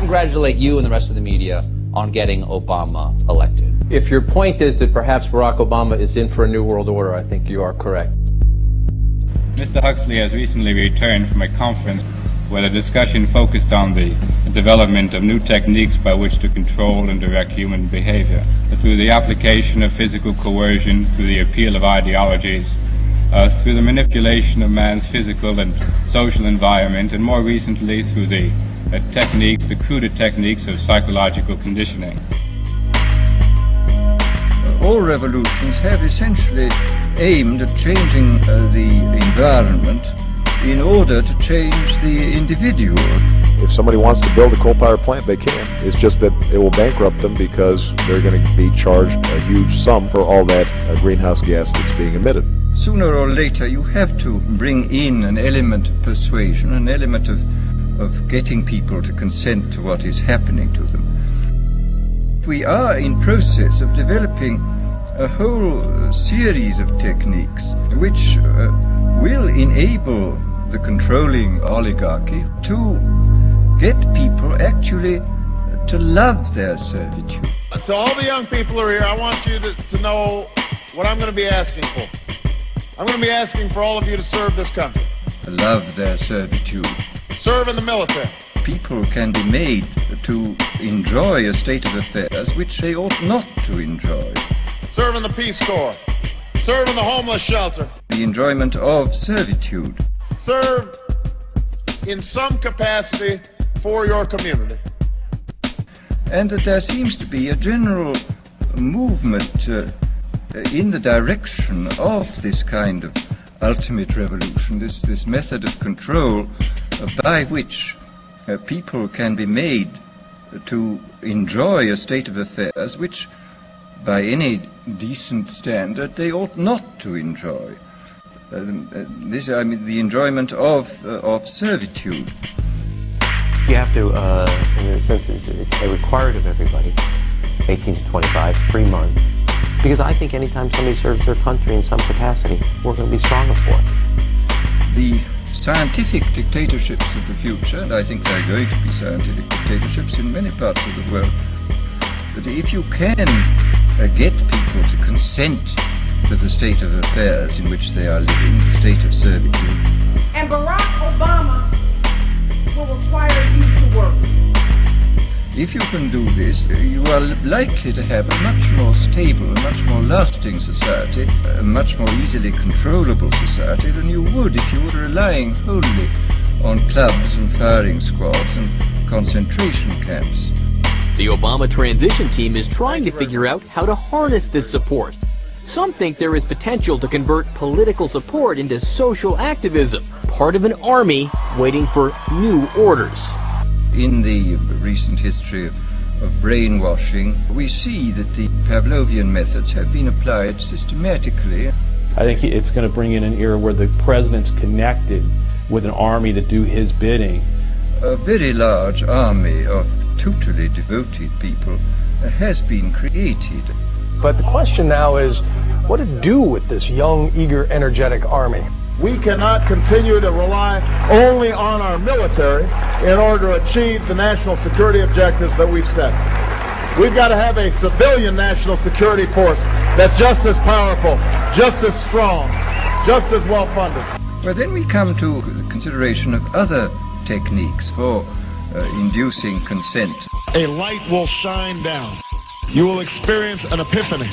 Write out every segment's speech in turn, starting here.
congratulate you and the rest of the media on getting Obama elected. If your point is that perhaps Barack Obama is in for a new world order, I think you are correct. Mr. Huxley has recently returned from a conference where the discussion focused on the development of new techniques by which to control and direct human behavior through the application of physical coercion, through the appeal of ideologies, through the manipulation of man's physical and social environment, and more recently through the cruder techniques of psychological conditioning. All revolutions have essentially aimed at changing the environment in order to change the individual. If somebody wants to build a coal power plant, they can. It's just that it will bankrupt them because they're going to be charged a huge sum for all that greenhouse gas that's being emitted. Sooner or later you have to bring in an element of persuasion, an element of getting people to consent to what is happening to them. We are in process of developing a whole series of techniques which will enable the controlling oligarchy to get people actually to love their servitude. To all the young people who are here, I want you to know what I'm going to be asking for. I'm going to be asking for all of you to serve this country. Love their servitude. Serve in the military. People can be made to enjoy a state of affairs which they ought not to enjoy. Serve in the Peace Corps. Serve in the homeless shelter. The enjoyment of servitude. Serve in some capacity for your community. And that there seems to be a general movement in the direction of this kind of ultimate revolution, this method of control by which people can be made to enjoy a state of affairs which, by any decent standard, they ought not to enjoy. The enjoyment of servitude. You have to, in a sense, it's required of everybody, 18 to 25, 3 months. Because I think anytime somebody serves their country in some capacity, we're going to be stronger for it. The scientific dictatorships of the future, and I think there are going to be scientific dictatorships in many parts of the world, that if you can get people to consent to the state of affairs in which they are living, the state of servitude. And Barack Obama will require you to work. If you can do this, you are likely to have a much more stable, a much more lasting society, a much more easily controllable society than you would if you were relying wholly on clubs and firing squads and concentration camps. The Obama transition team is trying to figure out how to harness this support. Some think there is potential to convert political support into social activism, part of an army waiting for new orders. In the recent history of brainwashing, we see that the Pavlovian methods have been applied systematically. I think it's going to bring in an era where the president's connected with an army that do his bidding. A very large army of totally devoted people has been created. But the question now is, what to do with this young, eager, energetic army? We cannot continue to rely only on our military in order to achieve the national security objectives that we've set. We've got to have a civilian national security force that's just as powerful, just as strong, just as well funded. Well, then we come to the consideration of other techniques for inducing consent. A light will shine down. You will experience an epiphany.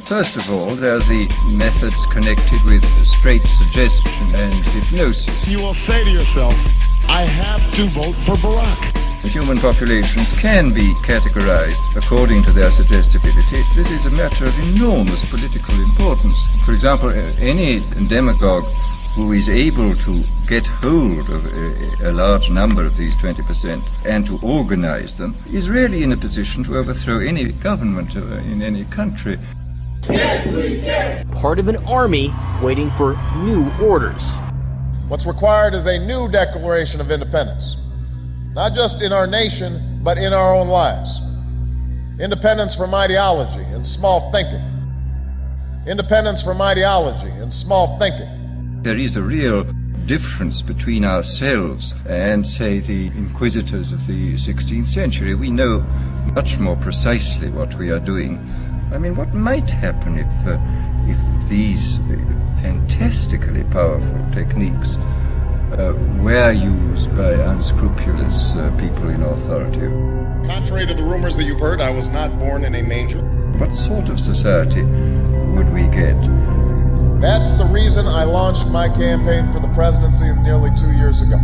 First of all, there are the methods connected with straight suggestion and hypnosis. You will say to yourself, I have to vote for Barack. Human populations can be categorized according to their suggestibility. This is a matter of enormous political importance. For example, any demagogue who is able to get hold of a large number of these 20% and to organize them is really in a position to overthrow any government in any country. Yes, we can. Part of an army waiting for new orders. What's required is a new declaration of independence, not just in our nation, but in our own lives. Independence from ideology and small thinking. Independence from ideology and small thinking. There is a real difference between ourselves and, say, the inquisitors of the 16th century. We know much more precisely what we are doing. I mean, what might happen if these fantastically powerful techniques were used by unscrupulous people in authority? Contrary to the rumors that you've heard, I was not born in a manger. What sort of society would we get? That's the reason I launched my campaign for the presidency nearly 2 years ago.